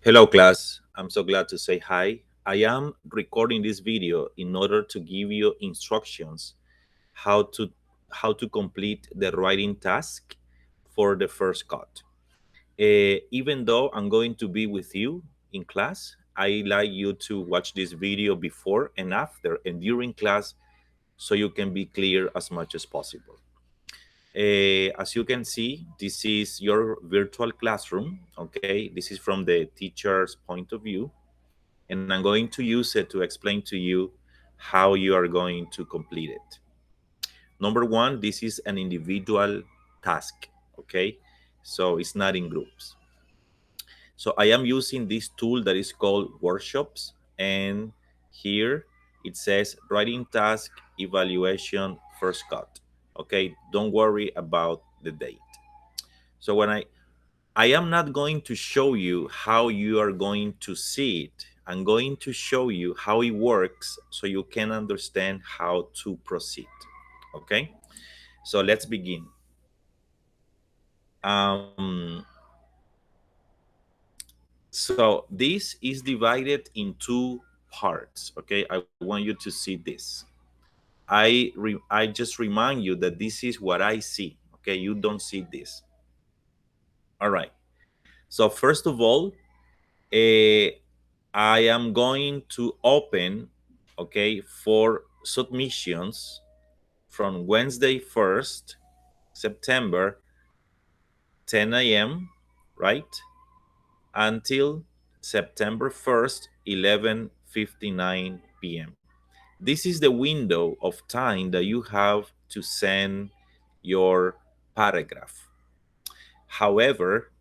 Hello class, I'm so glad to say hi. I am recording this video in order to give you instructions how to complete the writing task for the first cut. Even though I'm going to be with you in class, I like you to watch this video before and after and during class so you can be clear as much as possible. As you can see, this is your virtual classroom. Okay, this is from the teacher's point of view, and I'm going to use it to explain to you how you are going to complete it. Number one, this is an individual task. Okay, so it's not in groups. So I am using this tool that is called workshops, and here it says writing task evaluation first cut. Okay, don't worry about the date. So I am not going to show you how you are going to see it. I'm going to show you how it works so you can understand how to proceed. Okay, so let's begin. um so this is divided in two parts. Okay, I want you to see this. I just remind you that this is what I see. Okay, you don't see this. All right, so first of all, uh, I am going to open, okay, for submissions from Wednesday 1st September, 10 a.m., right, until September 1st, 11:59 p.m. This is the window of time that you have to send your paragraph. However,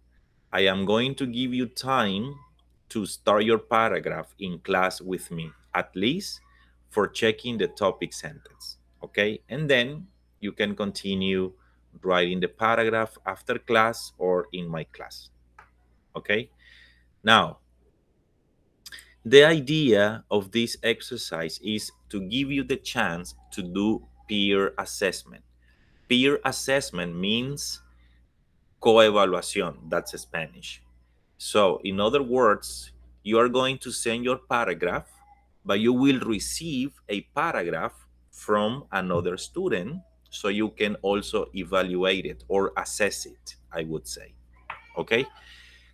I am going to give you time to start your paragraph in class with me, at least for checking the topic sentence. Okay, and then you can continue writing the paragraph after class or in my class. Okay, now the idea of this exercise is to give you the chance to do peer assessment. Peer assessment means coevaluación, that's Spanish. So, in other words, you are going to send your paragraph, but you will receive a paragraph from another student so you can also evaluate it or assess it, I would say. Okay?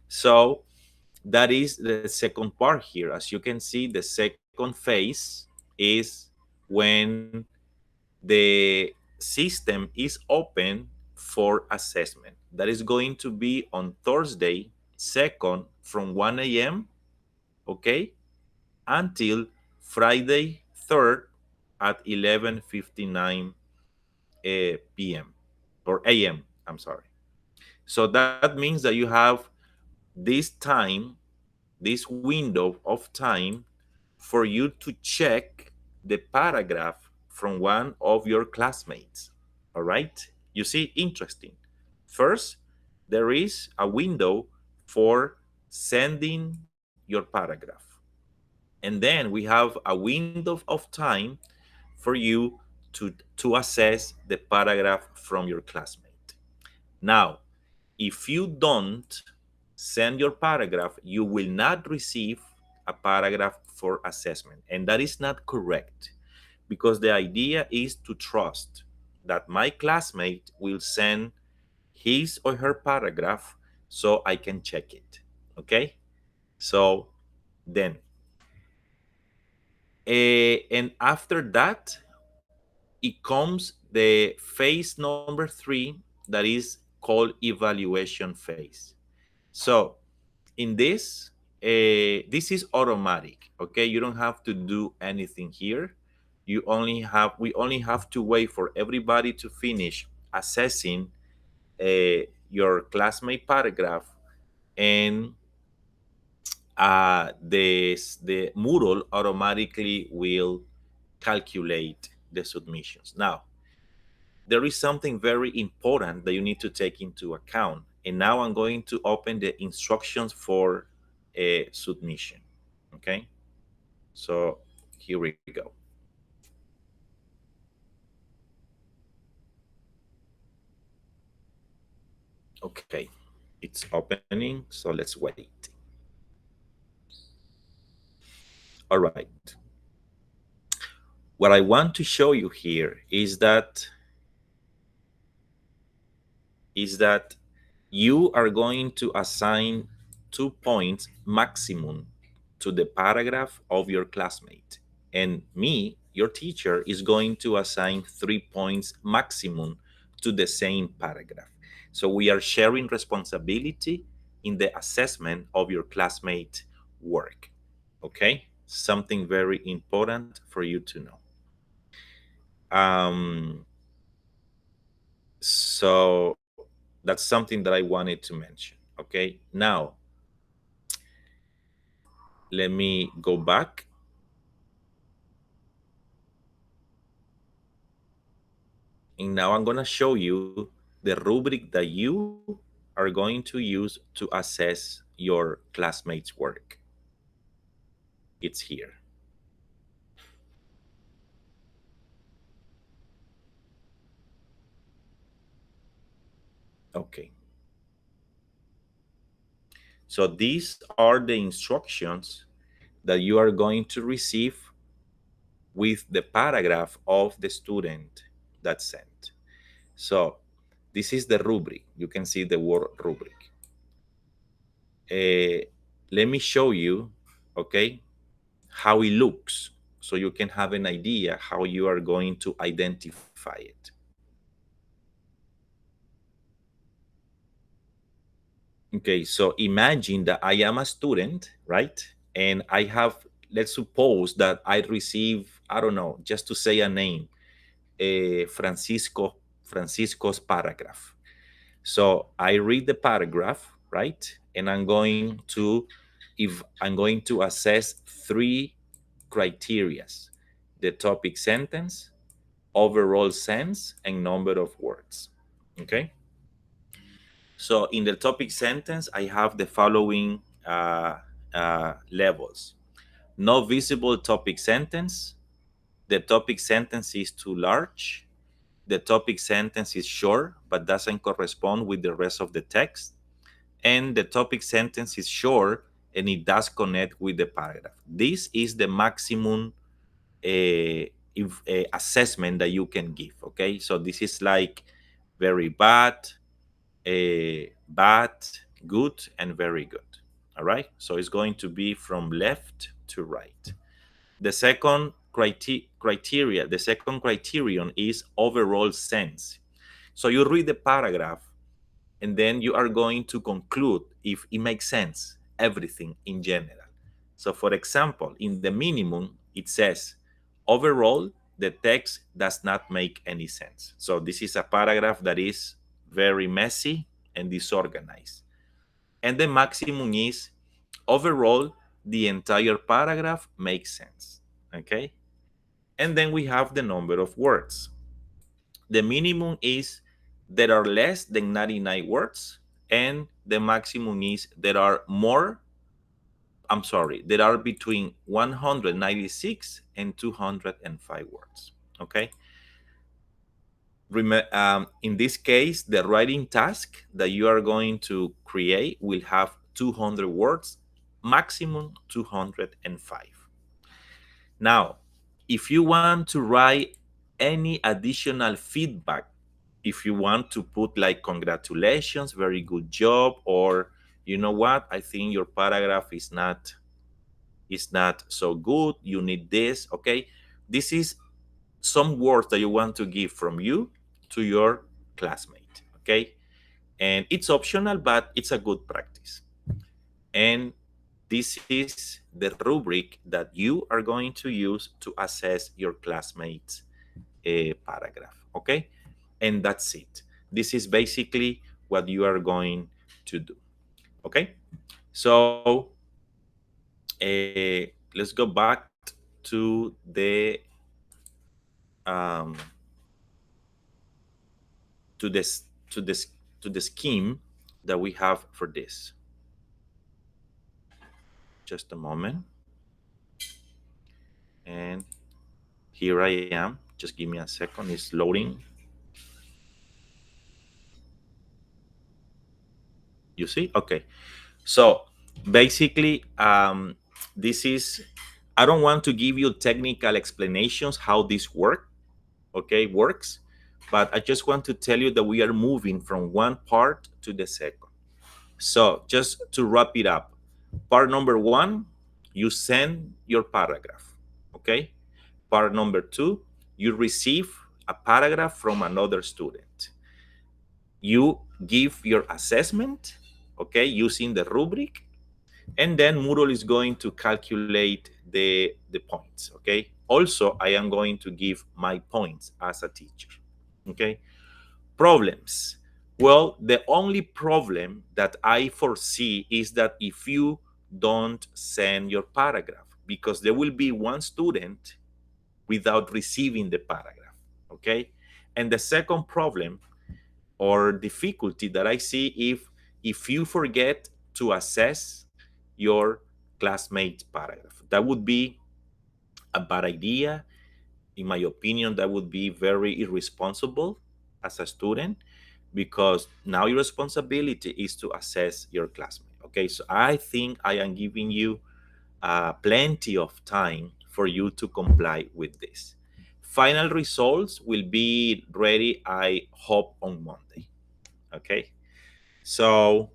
So, that is the second part here. As you can see, the second phase is when the system is open for assessment. That is going to be on Thursday 2nd from 1 a.m., okay, until Friday 3rd at 11:59 p.m. or a.m. I'm sorry. So that means that you have this time, this window of time for you to check the paragraph from one of your classmates. All right? You see, interesting. First, there is a window for sending your paragraph. And then we have a window of time for you to assess the paragraph from your classmate. Now, if you don't send your paragraph, you will not receive a paragraph for assessment. And that is not correct because the idea is to trust that my classmate will send his or her paragraph so I can check it. Okay? So then, and after that, it comes the phase number three that is called evaluation phase. So in this is automatic. Okay, you don't have to do anything here. We only have to wait for everybody to finish assessing your classmate paragraph, and the Moodle automatically will calculate the submissions. Now, there is something very important that you need to take into account. And now I'm going to open the instructions for a submission. Okay, so here we go. Okay, it's opening, so let's wait. All right. What I want to show you here is that you are going to assign 2 points maximum to the paragraph of your classmate. And me, your teacher, is going to assign 3 points maximum to the same paragraph. So we are sharing responsibility in the assessment of your classmate work. Okay? Something very important for you to know. Um, so that's something that I wanted to mention. Okay? Now, let me go back. And now I'm going to show you the rubric that you are going to use to assess your classmates' work. It's here. Okay. So these are the instructions that you are going to receive with the paragraph of the student that sent. So this is the rubric. You can see the word rubric. Uh, Let me show you, okay, how it looks so you can have an idea how you are going to identify it. Okay, so imagine that I am a student, right? And I have, let's suppose that I receive, I don't know, just to say a name, Francisco's paragraph. So I read the paragraph, right? And I'm going to assess three criterias: the topic sentence, overall sense, and number of words. Okay. So in the topic sentence, I have the following levels: no visible topic sentence, the topic sentence is too large, the topic sentence is short but doesn't correspond with the rest of the text, and the topic sentence is short and it does connect with the paragraph. This is the maximum assessment that you can give. Okay, so this is like very bad, bad, good, and very good. All right, so it's going to be from left to right. The second criteria, the second criterion is overall sense. So you read the paragraph and then you are going to conclude if it makes sense, everything in general. So, for example, in the minimum, it says, overall, the text does not make any sense. So, this is a paragraph that is very messy and disorganized. And the maximum is, overall, the entire paragraph makes sense. Okay? And then we have the number of words. The minimum is there are less than 99 words, and the maximum is there are between 196 and 205 words. Okay. In this case, the writing task that you are going to create will have 200 words, maximum 205. Now, if you want to write any additional feedback, if you want to put like congratulations, very good job, or you know what, I think your paragraph is not so good, you need this. Okay, this is some words that you want to give from you to your classmate. Okay, and it's optional, but it's a good practice. And this is the rubric that you are going to use to assess your classmates' paragraph. Okay, and that's it. This is basically what you are going to do. Okay, so let's go back to um, to this to this to the scheme that we have for this. Just a moment, and here I am. Just give me a second. It's loading. You see? Okay. So basically, this is I don't want to give you technical explanations how this works, but I just want to tell you that we are moving from one part to the second. So just to wrap it up, part number one, you send your paragraph, okay? Part number two, you receive a paragraph from another student. You give your assessment, okay, using the rubric, and then Moodle is going to calculate the points, okay? Also, I am going to give my points as a teacher, okay? Problems. Well, the only problem that I foresee is that if you don't send your paragraph, because there will be one student without receiving the paragraph, okay? And the second problem or difficulty that I see if you forget to assess your classmate's paragraph. That would be a bad idea. In my opinion, that would be very irresponsible as a student because now your responsibility is to assess your classmate. Okay, so I think I am giving you plenty of time for you to comply with this. Final results will be ready, I hope, on Monday. Okay, so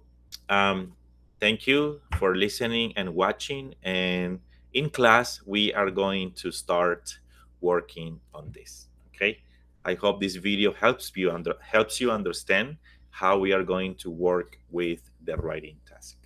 um, thank you for listening and watching. And in class, we are going to start working on this. Okay, I hope this video helps you understand how we are going to work with the writing task.